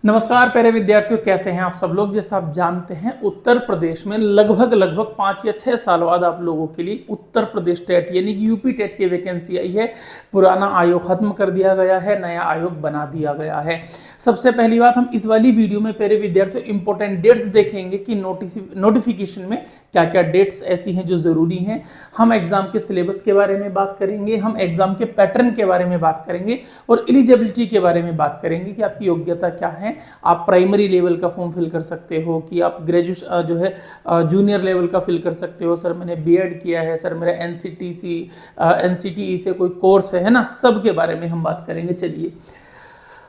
नमस्कार प्यारे विद्यार्थियों, कैसे हैं आप सब लोग। जैसा आप जानते हैं उत्तर प्रदेश में लगभग 5 या 6 साल बाद आप लोगों के लिए उत्तर प्रदेश टेट यानी कि यूपी टेट की वैकेंसी आई है। पुराना आयोग खत्म कर दिया गया है, नया आयोग बना दिया गया है। सबसे पहली बात, हम इस वाली वीडियो में प्यारे विद्यार्थियों इंपॉर्टेंट डेट्स देखेंगे कि नोटिफिकेशन में क्या क्या डेट्स ऐसी हैं जो जरूरी हैं। हम एग्जाम के सिलेबस के बारे में बात करेंगे, हम एग्जाम के पैटर्न के बारे में बात करेंगे और एलिजिबिलिटी के बारे में बात करेंगे कि आपकी योग्यता क्या है। आप प्राइमरी लेवल का फॉर्म फिल कर सकते हो कि आप ग्रेजुएशन जो है जूनियर लेवल का फिल कर सकते हो। सर मैंने बीएड किया है, सर मेरा एनसीटीई से कोई कोर्स है ना, सब के बारे में हम बात करेंगे। चलिए,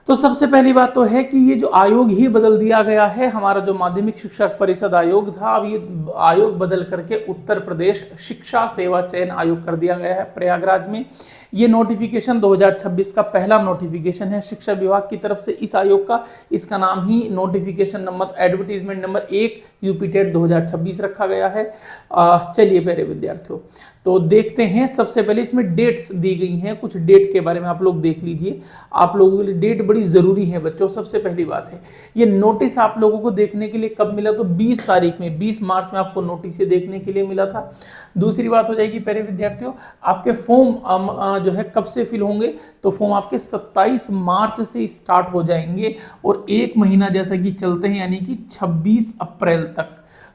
तो सबसे पहली बात तो है कि ये जो आयोग ही बदल दिया गया है। हमारा जो माध्यमिक शिक्षा परिषद आयोग था, अब ये आयोग बदल करके उत्तर प्रदेश शिक्षा सेवा चयन आयोग कर दिया गया है प्रयागराज में। ये नोटिफिकेशन 2026 का पहला नोटिफिकेशन है शिक्षा विभाग की तरफ से इस आयोग का। इसका नाम ही notification number advertisement number 1 UP TET 2026 रखा गया है। चलिए प्यारे विद्यार्थियों, तो देखते हैं। सबसे पहले इसमें डेट्स दी गई हैं, कुछ डेट के बारे में आप लोग देख लीजिए। आप लोगों के लिए डेट बड़ी जरूरी है बच्चों। सबसे पहली बात है, ये नोटिस आप लोगों को देखने के लिए कब मिला, तो 20 तारीख में, 20 मार्च में आपको नोटिस देखने के लिए मिला था। दूसरी बात हो जाएगी प्यारे विद्यार्थियों, आपके फॉर्म जो है कब से फिल होंगे, तो फॉर्म आपके 27 मार्च से स्टार्ट हो जाएंगे और एक महीना जैसा कि चलते हैं, यानी कि 26 अप्रैल तक।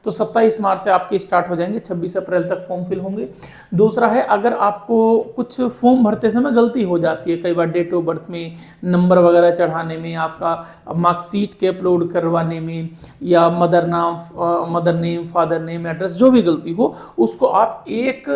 तो 27 मार्च से आपके स्टार्ट हो जाएंगे, 26 अप्रैल तक फॉर्म फिल होंगे। दूसरा है, अगर आपको कुछ फॉर्म भरते समय गलती हो जाती है, कई बार डेट ऑफ बर्थ में, नंबर वगैरह चढ़ाने में, आपका मार्कशीट के अपलोड करवाने में, या mother name, father name, address, जो भी गलती हो उसको आप 1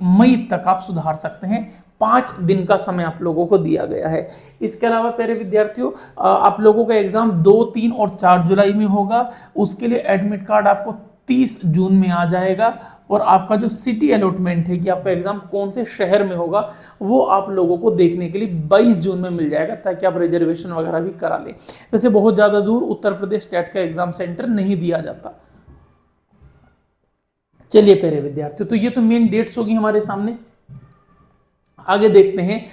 मई तक आप सुधार सकते हैं। 5 दिन का समय आप लोगों को दिया गया है। इसके अलावा प्यारे विद्यार्थियों, आप लोगों का एग्जाम 2, 3 और 4 जुलाई में होगा। उसके लिए एडमिट कार्ड आपको 30 जून में आ जाएगा और आपका जो सिटी अलॉटमेंट है कि आपका एग्जाम कौन से शहर में होगा, वो आप लोगों को देखने के लिए 22 जून में मिल जाएगा, ताकि आप रिजर्वेशन वगैरह भी करा लें। वैसे बहुत ज्यादा दूर उत्तर प्रदेश टेट का एग्जाम सेंटर नहीं दिया जाता। चलिए प्यारे विद्यार्थियों, तो ये तो मेन डेट्स होगी हमारे सामने। आगे देखते हैं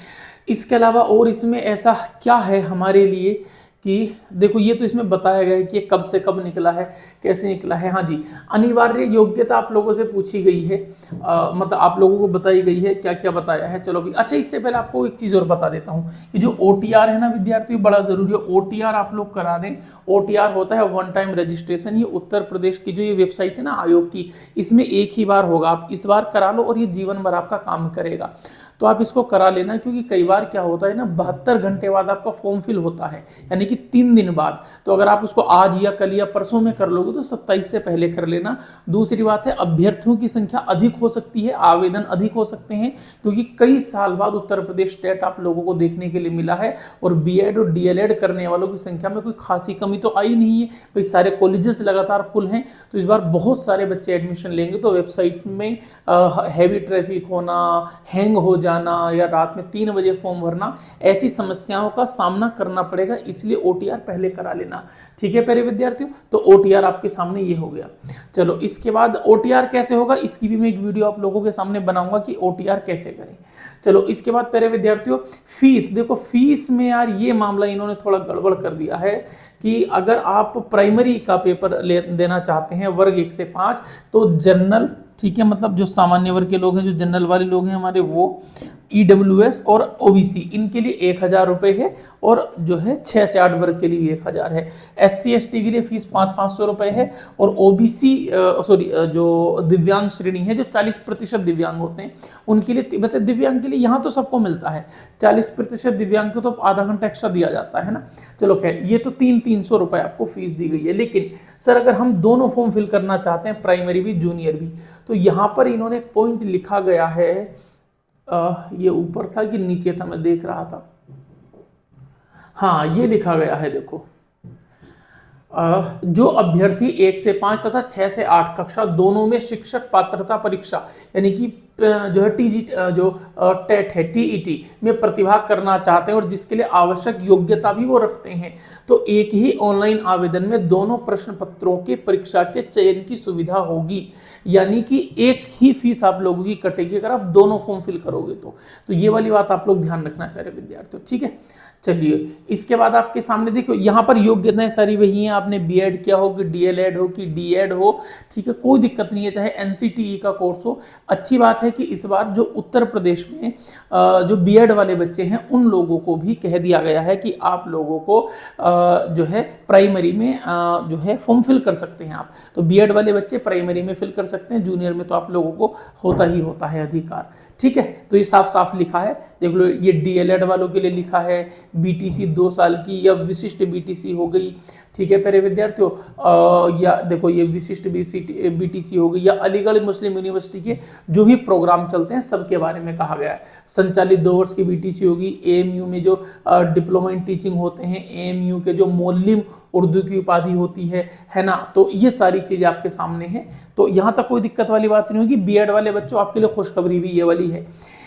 इसके अलावा और इसमें ऐसा क्या है हमारे लिए कि देखो, ये तो इसमें बताया गया है कि ये कब से कब निकला है, कैसे निकला है। हाँ जी, अनिवार्य योग्यता आप लोगों से पूछी गई है, मतलब आप लोगों को बताई गई है, क्या क्या बताया है। चलो भी, अच्छा इससे पहले आपको एक चीज़ और बता देता हूँ, ये जो OTR है ना विद्यार्थियों, बड़ा जरूरी है। OTR आप लोग करा दें। OTR होता है वन टाइम रजिस्ट्रेशन। ये उत्तर प्रदेश की जो ये वेबसाइट है ना आयोग की, इसमें एक ही बार होगा। आप इस बार करा लो और ये जीवन भर आपका काम करेगा, तो आप इसको करा लेना। क्योंकि कई बार क्या होता है ना, 72 घंटे बाद आपका फॉर्म फिल होता है, यानी कि 3 दिन बाद। तो अगर आप उसको आज या कल या परसों में कर लोगे तो 27 से पहले कर लेना। दूसरी बात है, अभ्यर्थियों की संख्या अधिक हो सकती है, आवेदन अधिक हो सकते हैं, क्योंकि कई साल बाद उत्तर प्रदेश टेट आप लोगों को देखने के लिए मिला है। और बीएड और डीएलएड करने वालों की संख्या में कोई खासी कमी तो आई नहीं है भाई, सारे कॉलेजेस लगातार फुल हैं। तो इस बार बहुत सारे बच्चे एडमिशन लेंगे, तो वेबसाइट में हैवी ट्रैफिक होना, हैंग हो जाना, या रात में 3 बजे फॉर्म भरना, ऐसी समस्याओं का सामना करना पड़ेगा। इसलिए OTR पहले करा लेना, ठीक है प्यारे विद्यार्थियों। तो OTR आपके सामने ये हो गया। चलो, इसके बाद OTR कैसे होगा, इसकी भी मैं एक वीडियो आप लोगों के सामने बनाऊंगा कि OTR कैसे करें। चलो, इसके बाद प्यारे विद्यार्थियों, फीस देखो। फीस में यार ये मामला इन्होंने थोड़ा गड़बड़ कर दिया है कि अगर आप प्राइमरी का पेपर देना चाहते हैं वर्ग 1 से 5, तो जनरल, ठीक है, मतलब जो सामान्य वर्ग के लोग हैं, जो जनरल वाले लोग हैं हमारे, वो EWS और OBC, इनके लिए 1000 रुपये है, और जो है 6 से 8 वर्ग के लिए भी 1000 है। SC ST के लिए फीस 500 रुपये है, और OBC जो दिव्यांग श्रेणी है, जो 40% दिव्यांग होते हैं उनके लिए, वैसे दिव्यांग के लिए यहाँ तो सबको मिलता है, 40% दिव्यांग को तो आधा घंटा एक्स्ट्रा दिया जाता है ना। चलो खैर, ये तो 300 रुपये आपको फीस दी गई है। लेकिन सर अगर हम दोनों फॉर्म फिल करना चाहते हैं, प्राइमरी भी जूनियर भी, तो यहाँ पर इन्होंने एक पॉइंट लिखा गया है, ये ऊपर था कि नीचे था, मैं देख रहा था। हाँ, ये लिखा गया है, देखो, जो अभ्यर्थी 1 से 5 तथा 6 से 8 कक्षा दोनों में शिक्षक पात्रता परीक्षा, यानी कि जो है जो टेट है टीईटी में प्रतिभाग करना चाहते हैं और जिसके लिए आवश्यक योग्यता भी वो रखते हैं, तो एक ही ऑनलाइन आवेदन में दोनों प्रश्न पत्रों के परीक्षा के चयन की सुविधा होगी। यानी कि एक ही फीस आप लोगों की कटेगी अगर आप दोनों फॉर्म फिल करोगे तो ये वाली बात आप लोग ध्यान रखना प्यारे विद्यार्थियों, ठीक है। चलिए इसके बाद आपके सामने देखो यहाँ पर योग्यताएं सारी वही हैं, आपने बीएड किया हो कि डीएलएड हो कि डीएड हो, ठीक है, कोई दिक्कत नहीं है, चाहे एनसीटीई का कोर्स हो। अच्छी बात है कि इस बार जो उत्तर प्रदेश में जो बीएड वाले बच्चे हैं उन लोगों को भी कह दिया गया है कि आप लोगों को जो है प्राइमरी में जो है फॉर्म फिल कर सकते हैं आप। तो बीएड वाले बच्चे प्राइमरी में फिल कर सकते हैं, जूनियर में तो आप लोगों को होता ही होता है अधिकार, ठीक है। तो ये साफ साफ लिखा है, देख लो, ये डीएलएड वालों के लिए लिखा है, बीटीसी 2 साल की या विशिष्ट बीटीसी हो गई, ठीक है प्यारे विद्यार्थियों, या देखो ये विशिष्ट बीटीसी हो गई, या अलीगढ़ मुस्लिम यूनिवर्सिटी के जो भी प्रोग्राम चलते हैं सबके बारे में कहा गया है। संचालित 2 वर्ष की बीटीसी होगी, एएमयू में जो डिप्लोमा इन टीचिंग होते हैं, एएमयू के जो मौलिम उर्दू की उपाधि होती है ना, तो ये सारी चीजें आपके सामने हैं। तो यहाँ तक कोई दिक्कत वाली बात नहीं होगी। बीएड वाले बच्चों आपके लिए खुशखबरी भी ये वाली है।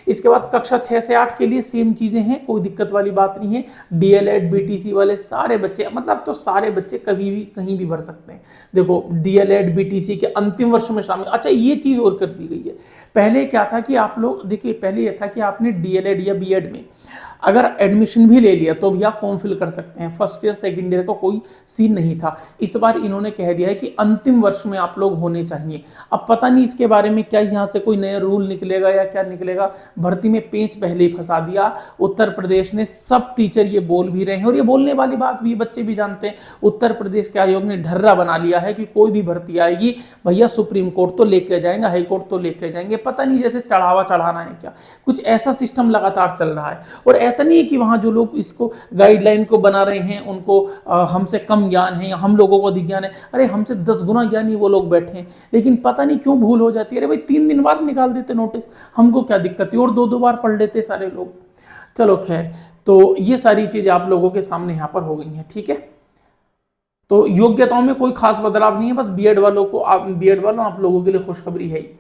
इसके बाद कक्षा 6 से 8 के लिए सेम चीजें हैं, कोई दिक्कत वाली बात नहीं है। डीएलएड बीटीसी वाले सारे बच्चे, मतलब तो सारे बच्चे कभी भी कहीं भी भर सकते हैं। देखो डीएलएड बीटीसी के अंतिम वर्ष में शामिल, अच्छा ये चीज और कर दी गई है। पहले क्या था कि आप लोग देखिए, पहले यह था कि आपने डीएलएड या बीएड में अगर एडमिशन भी ले लिया तो भी आप फॉर्म फिल कर सकते हैं, फर्स्ट ईयर सेकंड ईयर का कोई सीन नहीं था। इस बार इन्होंने कह दिया है कि अंतिम वर्ष में आप लोग होने चाहिए। अब पता नहीं इसके बारे में क्या यहाँ से कोई नया रूल निकलेगा या क्या निकलेगा, भर्ती में पेंच पहले ही फंसा दिया उत्तर प्रदेश ने। सब टीचर ये बोल भी रहे हैं और ये बोलने वाली बात भी बच्चे भी जानते हैं। उत्तर प्रदेश के आयोग ने ढर्रा बना लिया है कि कोई भी भर्ती आएगी भैया सुप्रीम कोर्ट तो लेके जाएंगे, हाई कोर्ट तो लेके जाएंगे, पता नहीं जैसे चढ़ावा चढ़ाना है क्या, कुछ ऐसा सिस्टम लगातार चल रहा है। और ऐसा नहीं है कि वहां जो लोग इसको गाइडलाइन को बना रहे हैं उनको हमसे कम ज्ञान है या हम लोगों को अधिक ज्ञान है, अरे हमसे 10 गुना ज्ञानी वो लोग बैठे हैं, लेकिन पता नहीं क्यों भूल हो जाती है। अरे भाई 3 दिन बाद निकाल देते नोटिस, हमको क्या दिक्कत है, और 2-2 बार पढ़ लेते सारे लोग। चलो खैर, तो ये सारी चीजें आप लोगों के सामने यहाँ पर हो गई हैं, ठीक है। तो योग्यताओं में कोई खास बदलाव नहीं है, बस बीएड वालों आप लोगों के लिए खुशखबरी है।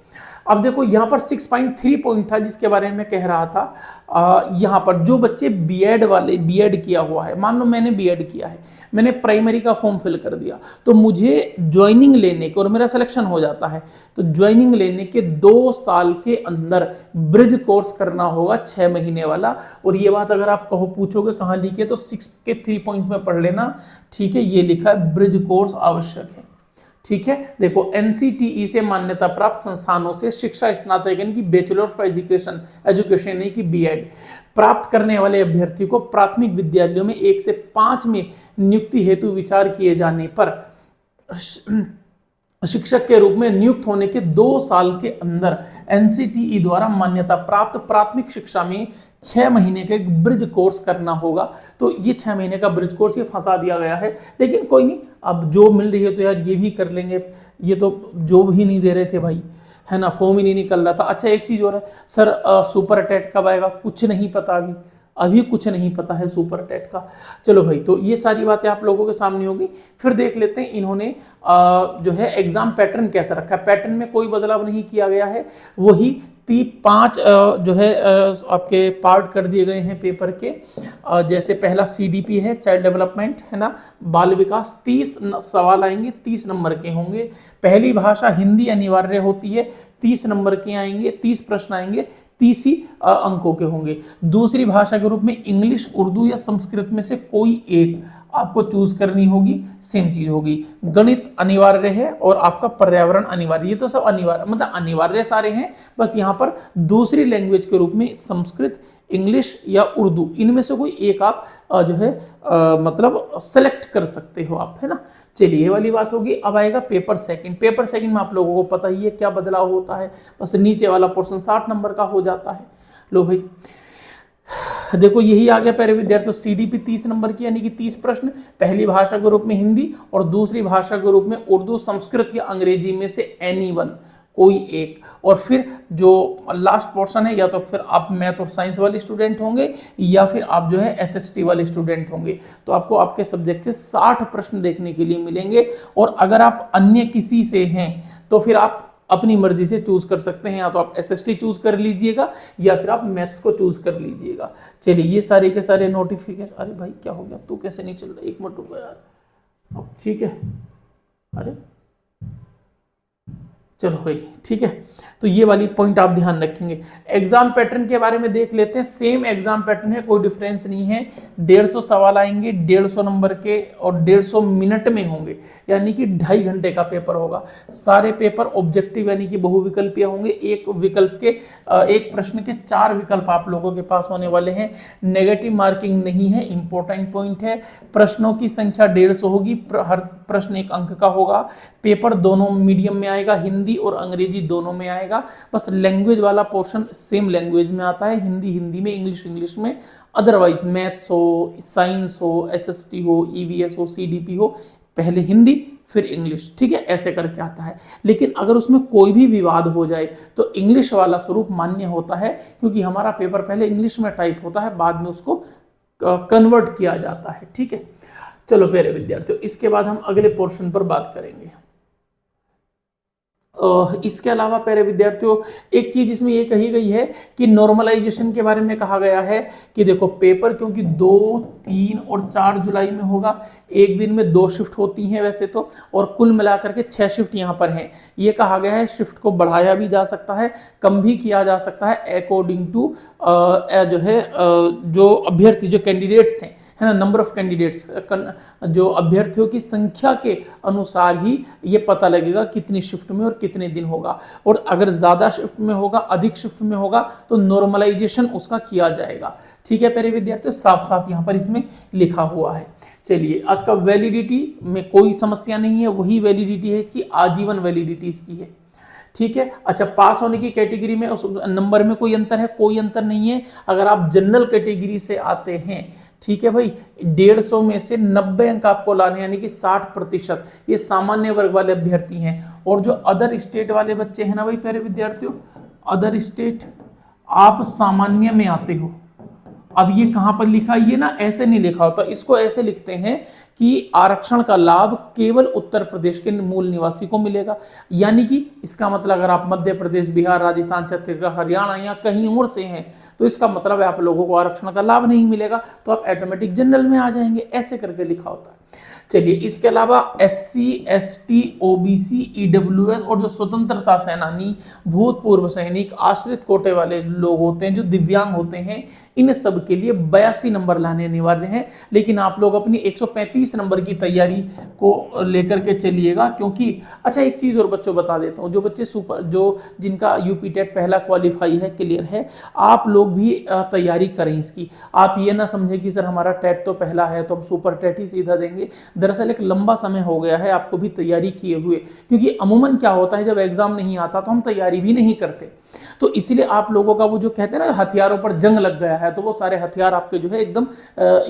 अब देखो यहाँ पर 6.3 पॉइंट था जिसके बारे में कह रहा था। यहाँ पर जो बच्चे बीएड किया हुआ है, मान लो मैंने बीएड किया है, मैंने प्राइमरी का फॉर्म फिल कर दिया, तो मुझे ज्वाइनिंग लेने के, और मेरा सिलेक्शन हो जाता है, तो ज्वाइनिंग लेने के 2 साल के अंदर ब्रिज कोर्स करना होगा 6 महीने वाला। और ये बात अगर आप पूछोगे कहाँ लिखी है, तो 6 के 3 पॉइंट में पढ़ लेना, ठीक है। ये लिखा है ब्रिज कोर्स आवश्यक है, ठीक है। देखो एनसीटीई से मान्यता प्राप्त संस्थानों से शिक्षा स्नातक यानी कि बैचलर ऑफ एजुकेशन यानी कि बीएड प्राप्त करने वाले अभ्यर्थी को प्राथमिक विद्यालयों में 1 से 5 में नियुक्ति हेतु विचार किए जाने पर शिक्षक के रूप में नियुक्त होने के 2 साल के अंदर एनसीटीई द्वारा मान्यता प्राप्त प्राथमिक शिक्षा में 6 महीने का एक ब्रिज कोर्स करना होगा। तो ये 6 महीने का ब्रिज कोर्स ये फंसा दिया गया है, लेकिन कोई नहीं, अब जो मिल रही है तो यार ये भी कर लेंगे। ये तो जो भी नहीं दे रहे थे भाई, है ना, फॉर्म ही नहीं निकल रहा था। अच्छा एक चीज और है सर, सुपर टेट कब आएगा, कुछ नहीं पता, अभी कुछ नहीं पता है सुपर टेट का। चलो भाई, तो ये सारी बातें आप लोगों के सामने होगी। फिर देख लेते हैं इन्होंने जो है एग्जाम पैटर्न कैसा रखा है। पैटर्न में कोई बदलाव नहीं किया गया है, वही 5 जो है आपके पार्ट कर दिए गए हैं पेपर के। जैसे पहला सीडीपी है, चाइल्ड डेवलपमेंट, है ना, बाल विकास, 30 सवाल आएंगे, 30 नंबर के होंगे। पहली भाषा हिंदी अनिवार्य होती है, 30 नंबर के आएंगे, 30 प्रश्न आएंगे, 30 ही अंकों के होंगे। दूसरी भाषा के रूप में इंग्लिश, उर्दू या संस्कृत में से कोई एक आपको चूज करनी होगी, सेम चीज होगी। गणित अनिवार्य है और आपका पर्यावरण अनिवार्य, ये तो सब अनिवार्य, मतलब अनिवार्य सारे हैं, बस यहाँ पर दूसरी लैंग्वेज के रूप में संस्कृत, इंग्लिश या उर्दू, इनमें से कोई एक आप जो है मतलब सेलेक्ट कर सकते हो आप, है ना। चलिए ये वाली बात होगी। अब आएगा पेपर सेकंड। पेपर सेकंड में आप लोगों को पता ही है क्या बदलाव होता है, बस नीचे वाला पोर्शन 60 नंबर का हो जाता है। लो भाई देखो यही आ गया प्यारे विद्यार्थियों, सीडीपी 30 नंबर की यानी कि 30 प्रश्न, पहली भाषा के रूप में हिंदी और दूसरी भाषा के रूप में उर्दू, संस्कृत या अंग्रेजी में से एनी वन, कोई एक। और फिर जो लास्ट पोर्शन है, या तो फिर आप मैथ और साइंस वाले स्टूडेंट होंगे या फिर आप जो है एसएसटी वाले स्टूडेंट होंगे, तो आपको आपके सब्जेक्ट से 60 प्रश्न देखने के लिए मिलेंगे। और अगर आप अन्य किसी से हैं तो फिर आप अपनी मर्जी से चूज कर सकते हैं, या तो आप एसएसटी चूज कर लीजिएगा या फिर आप मैथ्स को चूज कर लीजिएगा। चलिए ये सारे के सारे नोटिफिकेशन, अरे भाई क्या हो गया, तू कैसे नहीं चल रहा, एक मिनट रुको यार, अब ठीक है, अरे चलो भाई ठीक है। तो ये वाली पॉइंट आप ध्यान रखेंगे। एग्जाम पैटर्न के बारे में देख लेते हैं। सेम एग्जाम पैटर्न है, कोई डिफरेंस नहीं है। 150 सवाल आएंगे, 150 नंबर के और 150 मिनट में होंगे, यानी कि 2.5 घंटे का पेपर होगा। सारे पेपर ऑब्जेक्टिव यानी कि बहुविकल्पीय होंगे। एक विकल्प के एक प्रश्न के 4 विकल्प आप लोगों के पास होने वाले हैं। नेगेटिव मार्किंग नहीं है, इंपॉर्टेंट पॉइंट है। प्रश्नों की संख्या 150 होगी, हर प्रश्न 1 अंक का होगा। पेपर दोनों मीडियम में आएगा, हिंदी और अंग्रेजी दोनों में आएगा। बस लैंग्वेज वाला पोर्शन सेम लैंग्वेज में आता है, हिंदी हिंदी में, इंग्लिश इंग्लिश में। अदरवाइज मैथ्स हो, साइंस हो, एसएसटी हो, ईवीएस हो, सीडीपी हो, पहले हिंदी फिर इंग्लिश, ठीक है, ऐसे करके आता है। लेकिन अगर उसमें कोई भी विवाद हो जाए तो इंग्लिश वाला स्वरूप मान्य होता है, क्योंकि हमारा पेपर पहले इंग्लिश में टाइप होता है, बाद में उसको कन्वर्ट किया जाता है, ठीक है। चलो प्यारे विद्यार्थियों, इसके बाद हम अगले पोर्शन पर बात करेंगे। इसके अलावा प्यारे विद्यार्थियों एक चीज इसमें ये कही गई है कि नॉर्मलाइजेशन के बारे में कहा गया है कि देखो पेपर क्योंकि 2, 3 और 4 जुलाई में होगा, एक दिन में 2 शिफ्ट होती हैं वैसे तो, और कुल मिलाकर के 6 शिफ्ट यहाँ पर हैं। ये कहा गया है शिफ्ट को बढ़ाया भी जा सकता है, कम भी किया जा सकता है, अकॉर्डिंग टू जो है जो अभ्यर्थी, जो कैंडिडेट्स हैं, है ना, नंबर ऑफ कैंडिडेट्स, जो अभ्यर्थियों की संख्या के अनुसार ही ये पता लगेगा कितनी शिफ्ट में और कितने दिन होगा। और अगर ज्यादा शिफ्ट में होगा, अधिक शिफ्ट में होगा, तो नॉर्मलाइजेशन उसका किया जाएगा, ठीक है प्यारे विद्यार्थियों, साफ साफ यहाँ पर इसमें लिखा हुआ है। चलिए आज का वैलिडिटी में कोई समस्या नहीं है, वही वैलिडिटी है इसकी, आजीवन वैलिडिटी इसकी है, ठीक है। अच्छा, पास होने की कैटेगरी में उस नंबर में कोई अंतर है? कोई अंतर नहीं है। अगर आप जनरल कैटेगरी से आते हैं, ठीक है भाई, 150 में से 90 अंक आपको लाने, यानी कि 60%, ये सामान्य वर्ग वाले अभ्यर्थी हैं। और जो अदर स्टेट वाले बच्चे हैं ना भाई प्यारे विद्यार्थियों, अदर स्टेट आप सामान्य में आते हो। अब ये कहां पर लिखा, ये ना ऐसे नहीं लिखा होता, इसको ऐसे लिखते हैं कि आरक्षण का लाभ केवल उत्तर प्रदेश के मूल निवासी को मिलेगा। यानी कि इसका मतलब अगर आप मध्य प्रदेश, बिहार, राजस्थान, छत्तीसगढ़, हरियाणा या कहीं और से हैं, तो इसका मतलब है आप लोगों को आरक्षण का लाभ नहीं मिलेगा, तो आप ऑटोमेटिक जनरल में आ जाएंगे, ऐसे करके लिखा होता है। चलिए इसके अलावा SC, ST, OBC, EWS और जो स्वतंत्रता सेनानी, भूतपूर्व सैनिक, आश्रित कोटे वाले लोग होते हैं, जो दिव्यांग होते हैं, इन सब के लिए 82 नंबर लाने अनिवार्य हैं। लेकिन आप लोग अपनी 135 नंबर की तैयारी को लेकर के चलिएगा, क्योंकि अच्छा एक चीज और बच्चों बता देता हूँ, जो बच्चे जिनका यूपी टेट पहला क्वालिफाई है, क्लियर है, आप लोग भी तैयारी करें इसकी। आप ये ना समझे कि सर हमारा टेट तो पहला है तो हम सुपर टेट ही सीधा देंगे। दरअसल एक लंबा समय हो गया है आपको भी तैयारी किए हुए, क्योंकि अमूमन क्या होता है जब एग्जाम नहीं आता तो हम तैयारी भी नहीं करते। तो इसीलिए आप लोगों का वो जो कहते हैं ना हथियारों पर जंग लग गया है, तो वो सारे हथियार आपके जो है एकदम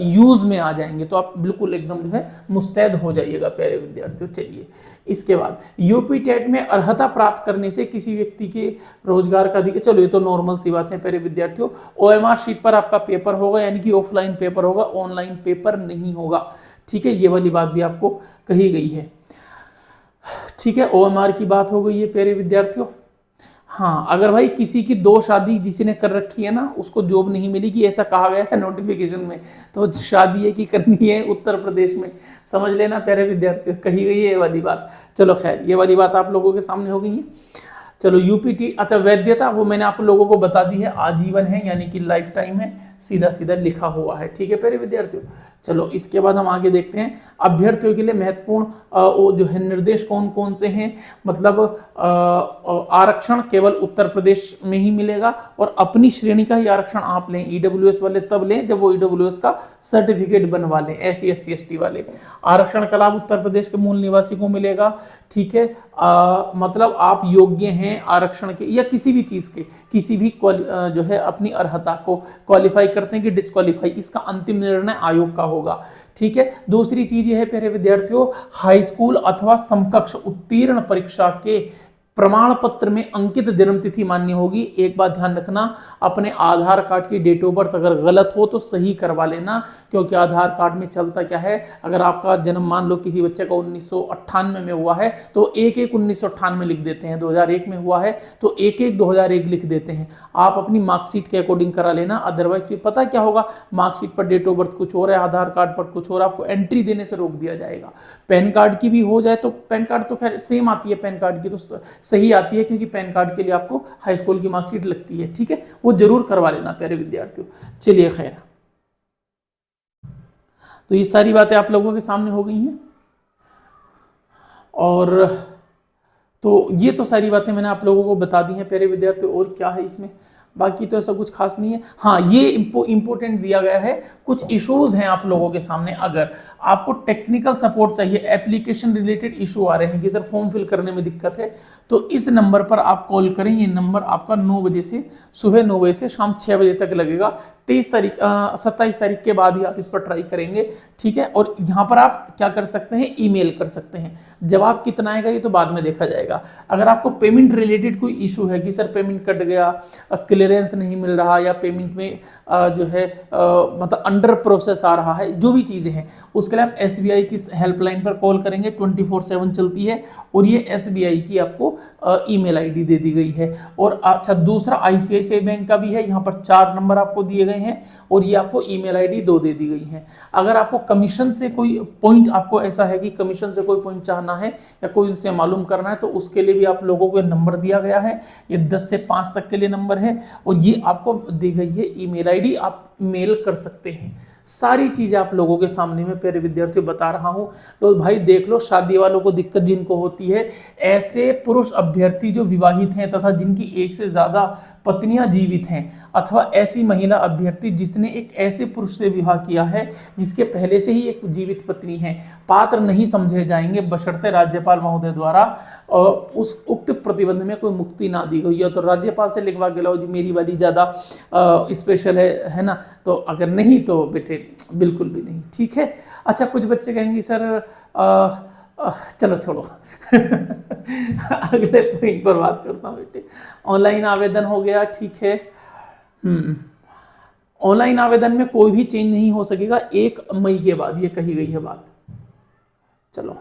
यूज में आ जाएंगे, तो आप बिल्कुल एकदम जो है मुस्तैद हो जाइएगा प्यारे विद्यार्थियों। चलिए इसके बाद यूपी टेट में अर्हता प्राप्त करने से किसी व्यक्ति के रोजगार का अधिकार, चलो ये तो नॉर्मल सी बात है प्यारे विद्यार्थियों। OMR शीट पर आपका पेपर होगा, यानी कि ऑफलाइन पेपर होगा, ऑनलाइन पेपर नहीं होगा, ठीक है, ये वाली बात भी आपको कही गई है, ठीक है। OMR की बात हो गई है प्यारे विद्यार्थियों। हाँ, अगर भाई किसी की 2 शादी जिसी ने कर रखी है ना, उसको जॉब नहीं मिलेगी, ऐसा कहा गया है नोटिफिकेशन में, तो शादी है कि करनी है उत्तर प्रदेश में, समझ लेना प्यारे विद्यार्थियों, कही गई है ये वाली बात। चलो खैर, ये वाली बात आप लोगों के सामने हो गई है। चलो यूपीटी, अच्छा वैधता वो मैंने आप लोगों को बता दी है, आजीवन है, यानी कि लाइफ टाइम है, सीधा सीधा लिखा हुआ है, ठीक है प्यारे विद्यार्थियों। चलो इसके बाद हम आगे देखते हैं अभ्यर्थियों के लिए महत्वपूर्ण जो है निर्देश कौन कौन से हैं। मतलब आरक्षण केवल उत्तर प्रदेश में ही मिलेगा, और अपनी श्रेणी का ही आरक्षण आप लें। EWS वाले तब लें जब वो EWS का सर्टिफिकेट बनवा लें, SC, SC, ST वाले। आरक्षण का लाभ उत्तर प्रदेश के मूल निवासी को मिलेगा, ठीक है। मतलब आप योग्य हैं आरक्षण के या किसी भी चीज के, किसी भी जो है अपनी अर्हता को क्वालिफाई करते हैं कि डिस्क्वालीफाई, इसका अंतिम निर्णय आयोग का होगा, ठीक है। दूसरी चीज यह है प्यारे विद्यार्थियों, हाई स्कूल अथवा समकक्ष उत्तीर्ण परीक्षा के प्रमाण पत्र में अंकित जन्म तिथि मान्य होगी। एक बात ध्यान रखना, अपने आधार कार्ड की डेट ऑफ बर्थ अगर गलत हो तो सही करवा लेना, क्योंकि आधार कार्ड में चलता क्या है, अगर आपका जन्म मान लो किसी बच्चे का 1998 में हुआ है तो 1/1/1998 लिख देते हैं, 2001 में हुआ है तो 1/1/2001 लिख देते हैं। आप अपनी मार्कशीट के अकॉर्डिंग करा लेना, अदरवाइज फिर पता क्या होगा, मार्कशीट पर डेट ऑफ बर्थ कुछ और है, आधार कार्ड पर कुछ और, आपको एंट्री देने से रोक दिया जाएगा। पैन कार्ड की भी हो जाए तो पैन कार्ड तो खैर सेम आती है, पैन कार्ड की तो सही आती है, क्योंकि पैन कार्ड के लिए आपको हाई स्कूल की मार्कशीट लगती है, ठीक है, वो जरूर करवा लेना प्यारे विद्यार्थियों। चलिए खैर, तो ये सारी बातें आप लोगों के सामने हो गई हैं, और तो ये तो सारी बातें मैंने आप लोगों को बता दी हैं प्यारे विद्यार्थियों। और क्या है इसमें, बाकी तो ऐसा कुछ खास नहीं है। हाँ, ये इंपॉर्टेंट दिया गया है, कुछ इश्यूज हैं आप लोगों के सामने। अगर आपको टेक्निकल सपोर्ट चाहिए, एप्लीकेशन रिलेटेड इशू आ रहे हैं कि सर फॉर्म फिल करने में दिक्कत है, तो इस नंबर पर आप कॉल करें। ये नंबर आपका 9 बजे से, सुबह 9 बजे से शाम 6 बजे तक लगेगा। 27 तारीख के बाद ही आप इस पर ट्राई करेंगे, ठीक है। और यहाँ पर आप क्या कर सकते हैं, ईमेल कर सकते हैं। जवाब कितना आएगा ये तो बाद में देखा जाएगा। अगर आपको पेमेंट रिलेटेड कोई इशू है कि सर पेमेंट कट गया, क्लियरेंस नहीं मिल रहा, या पेमेंट में जो है मतलब अंडर प्रोसेस आ रहा है, जो भी चीज़ें हैं, उसके लिए आप SBI की हेल्पलाइन पर कॉल करेंगे, 24/7 चलती है। और ये SBI की आपको ईमेल ID दे दी गई है। और अच्छा, दूसरा ICICI बैंक का भी है, यहाँ पर 4 नंबर आपको दिए गए हैं, और ये आपको ईमेल ID 2 दे दी गई है। अगर आपको कमीशन से कोई पॉइंट, आपको ऐसा है कि कमीशन से कोई पॉइंट चाहना है या कोई उनसे मालूम करना है, तो उसके लिए भी आप लोगों को नंबर दिया गया है। ये 10 से 5 तक के लिए नंबर है, और ये आपको दी गई है ईमेल ID, आप मेल कर सकते हैं। सारी चीजें आप लोगों के सामने में प्यारे विद्यार्थियों बता रहा हूं। तो भाई देख लो, शादी वालों को दिक्कत जिनको होती है, ऐसे पुरुष अभ्यर्थी जो विवाहित हैं तथा जिनकी एक से ज्यादा पत्नियां जीवित हैं, अथवा ऐसी महिला अभ्यर्थी जिसने एक ऐसे पुरुष से विवाह किया है जिसके पहले से ही एक जीवित पत्नी है, पात्र नहीं समझे जाएंगे बशर्ते राज्यपाल महोदय द्वारा उस उक्त प्रतिबंध में कोई मुक्ति ना दी गई है। तो राज्यपाल से लिखवा के लाओ जी, मेरी वाली ज़्यादा स्पेशल है ना। तो अगर नहीं तो बेटे बिल्कुल भी नहीं, ठीक है। अच्छा, कुछ बच्चे कहेंगे सर चलो छोड़ो अगले पॉइंट पर बात करता हूँ बेटे। ऑनलाइन आवेदन हो गया, ठीक है। ऑनलाइन आवेदन में कोई भी चेंज नहीं हो सकेगा 1 मई के बाद, ये कही गई है बात। चलो,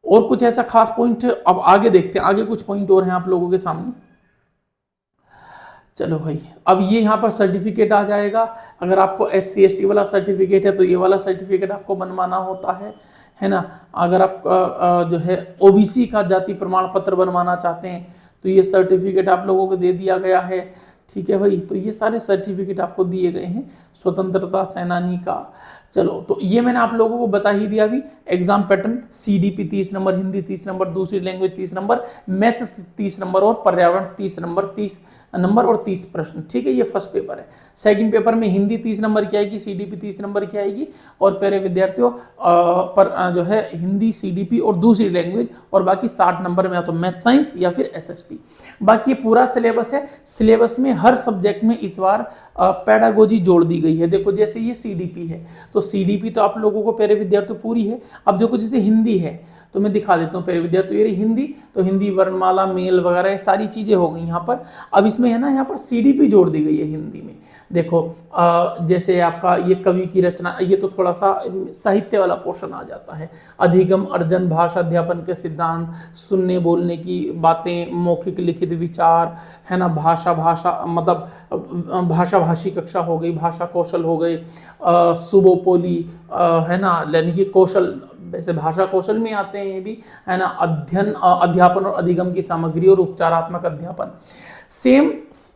और कुछ ऐसा खास पॉइंट अब आगे देखते हैं, आगे कुछ पॉइंट और हैं आप लोगों के सामने। चलो भाई, अब ये यहाँ पर सर्टिफिकेट आ जाएगा। अगर आपको SC ST वाला सर्टिफिकेट है तो ये वाला सर्टिफिकेट आपको बनवाना होता है ना। अगर आप जो है OBC का जाति प्रमाण पत्र बनवाना चाहते हैं तो ये सर्टिफिकेट आप लोगों को दे दिया गया है, ठीक है भाई। तो ये सारे सर्टिफिकेट आपको दिए गए हैं स्वतंत्रता सेनानी का। चलो, तो ये मैंने आप लोगों को बता ही दिया अभी। Exam pattern, CDP 30 number, Hindi 30 number, दूसरी लैंग्वेज 30 नंबर, मैथ 30 नंबर, और पर्यावरण 30 नंबर, 30 नंबर और 30 प्रश्न, ठीक है। ये फर्स्ट पेपर है। सेकंड पेपर में हिंदी 30 नंबर की आएगी, CDP 30 नंबर की आएगी, और प्यारे विद्यार्थियों पर जो है हिंदी, CDP और दूसरी लैंग्वेज, और बाकी 60 नंबर में या तो मैथ साइंस या फिर SST। बाकी पूरा सिलेबस है। सिलेबस में हर सब्जेक्ट में इस बार पेडागोजी जोड़ दी गई है। देखो, जैसे ये CDP है तो CDP तो आप लोगों को प्यारे विद्यार्थियों पूरी है। अब देखो, जैसे हिंदी है तो मैं दिखा देता हूँ प्यारे विद्यार्थियों, ये हिंदी, तो हिंदी वर्णमाला, मेल वगैरह ये सारी चीजें हो गई यहाँ पर। अब इसमें है ना, यहाँ पर CDP जोड़ दी गई है हिंदी में। देखो, जैसे आपका ये कवि की रचना, ये तो थोड़ा सा साहित्य वाला पोर्शन आ जाता है। अधिगम, अर्जन, भाषा अध्यापन के सिद्धांत, सुनने बोलने की बातें, मौखिक लिखित विचार, है ना, भाषा मतलब भाषा भाषी कक्षा हो गई, भाषा कौशल हो गए, सुबोपोली, है ना, यानी कि कौशल, वैसे भाषा कौशल में आते हैं ये भी, है ना, अध्ययन, अध्यापन और अधिगम की सामग्री और उपचारात्मक अध्यापन। सेम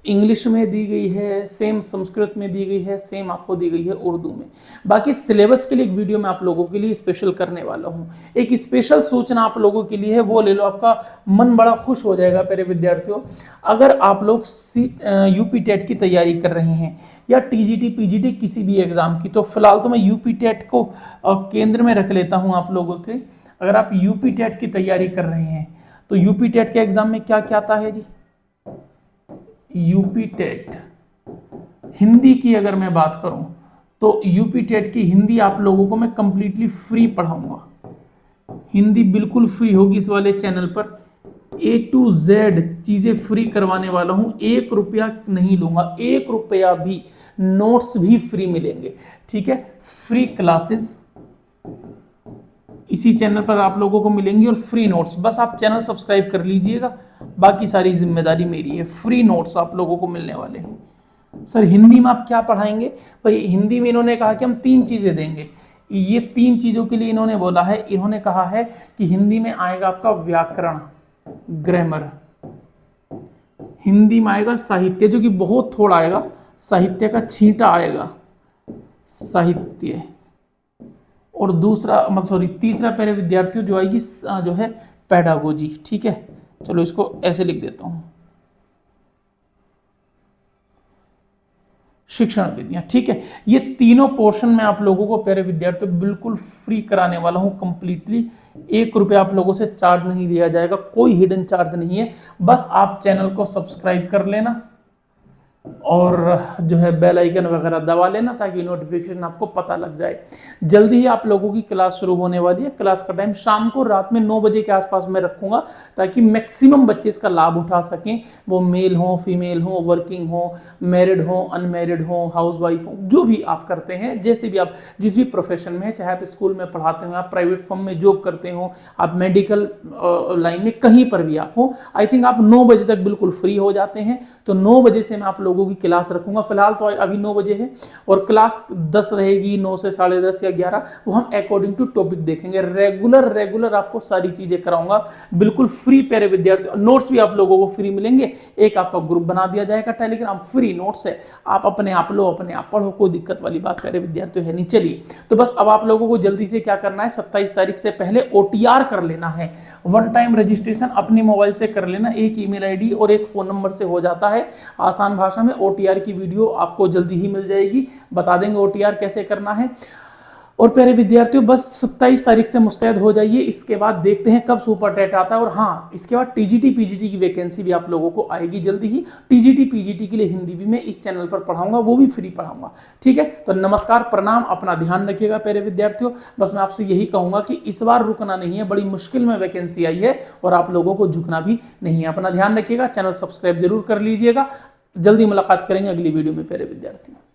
इंग्लिश में दी गई है, सेम संस्कृत में दी गई है, सेम आपको दी गई है उर्दू में। बाकी सिलेबस के लिए एक वीडियो मैं आप लोगों के लिए स्पेशल करने वाला हूँ। एक स्पेशल सूचना आप लोगों के लिए है, वो ले लो, आपका मन बड़ा खुश हो जाएगा मेरे विद्यार्थियों। अगर आप लोग UP टेट की तैयारी कर रहे हैं या TGT PGT किसी भी एग्जाम की, तो फिलहाल तो मैं UP टेट को केंद्र में रख लेता हूँ आप लोगों के। अगर आप UP टेट की तैयारी कर रहे हैं तो UP टेट के एग्जाम में क्या क्या आता है जी। UP टेट हिंदी की अगर मैं बात करूं तो UP टेट की हिंदी आप लोगों को मैं कंप्लीटली फ्री पढ़ाऊंगा। हिंदी बिल्कुल फ्री होगी इस वाले चैनल पर। A to Z चीजें फ्री करवाने वाला हूं, 1 रुपया नहीं लूंगा, 1 रुपया भी, नोट्स भी फ्री मिलेंगे, ठीक है। फ्री क्लासेस इसी चैनल पर आप लोगों को मिलेंगी और फ्री नोट्स, बस आप चैनल सब्सक्राइब कर लीजिएगा, बाकी सारी जिम्मेदारी मेरी है। फ्री नोट्स आप लोगों को मिलने वाले हैं। सर हिंदी में आप क्या पढ़ाएंगे? भाई हिंदी में इन्होंने कहा कि हम 3 चीजें देंगे, ये 3 चीजों के लिए इन्होंने बोला है। इन्होंने कहा है कि हिंदी में आएगा आपका व्याकरण, ग्रामर, हिंदी में आएगा साहित्य, जो कि बहुत थोड़ा आएगा, साहित्य का छींटा आएगा, साहित्य, और दूसरा मतलब सॉरी तीसरा प्यारे विद्यार्थियों जो आएगी जो है पेडागोजी, ठीक है। चलो इसको ऐसे लिख देता हूं, शिक्षण विधियां, ठीक है। ये तीनों पोर्शन में आप लोगों को प्यारे विद्यार्थियों बिल्कुल फ्री कराने वाला हूं कंप्लीटली। 1 रुपया आप लोगों से चार्ज नहीं लिया जाएगा, कोई हिडन चार्ज नहीं है, बस आप चैनल को सब्सक्राइब कर लेना और जो है बेल आइकन वगैरह दबा लेना ताकि नोटिफिकेशन आपको पता लग जाए। जल्दी ही आप लोगों की क्लास शुरू होने वाली है। क्लास का टाइम शाम को रात में 9 बजे के आसपास मैं रखूंगा ताकि मैक्सिमम बच्चे इसका लाभ उठा सकें, वो मेल हो, फीमेल हो, वर्किंग हो, मैरिड हो, अनमैरिड हो, हाउसवाइफ हो, जो भी आप करते हैं, जैसे भी आप जिस भी प्रोफेशन में है, चाहे आप स्कूल में पढ़ाते हो, आप प्राइवेट फर्म में जॉब करते हो, आप मेडिकल लाइन में कहीं पर भी आप हो, आई थिंक आप 9 बजे तक बिल्कुल फ्री हो जाते हैं। तो 9 बजे से मैं आप लोगों की क्लास रखूंगा। फिलहाल तो अभी 9 बजे है और क्लास 10 रहेगी, 9 से 10:30 या 11, वो हम अकॉर्डिंग टू टॉपिक देखेंगे। रेगुलर आपको सारी चीजें कराऊंगा बिल्कुल फ्री प्यारे विद्यार्थी। नोट्स भी आप लोगों को फ्री मिलेंगे, एक आपका ग्रुप बना दिया जाएगा टेलीग्राम, फ्री नोट्स है, आप अपने आप लो, अपने आप पढ़ो, कोई दिक्कत वाली बात प्यारे विद्यार्थियों है नहीं। चलिए तो बस अब आप लोगों को जल्दी से क्या करना है, 27 तारीख से पहले OTR कर लेना है, 1 टाइम रजिस्ट्रेशन अपने मोबाइल से कर लेना, एक ईमेल आईडी और एक फोन नंबर से हो जाता है। आसान भाषा में OTR की वीडियो आपको जल्दी ही मिल जाएगी, बता देंगे OTR कैसे करना है। और प्यारे विद्यार्थियों बस 27 तारीख से मुस्तैद हो जाइए, इसके बाद देखते हैं कब सुपर टेट आता है। और हाँ, इसके बाद TGT PGT की वैकेंसी भी आप लोगों को आएगी जल्दी ही। TGT PGT के लिए हिंदी भी मैं इस चैनल पर पढ़ाऊंगा, वो भी फ्री पढ़ाऊंगा, ठीक है। तो नमस्कार, प्रणाम, अपना ध्यान रखिएगा प्यारे विद्यार्थियों। बस मैं आपसे यही कहूंगा कि इस बार रुकना नहीं है, बड़ी मुश्किल में वैकेंसी आई है और आप लोगों को झुकना भी नहीं है। अपना ध्यान रखिएगा, चैनल सब्सक्राइब जरूर कर लीजिएगा। जल्दी मुलाकात करेंगे अगली वीडियो में प्यारे विद्यार्थियों।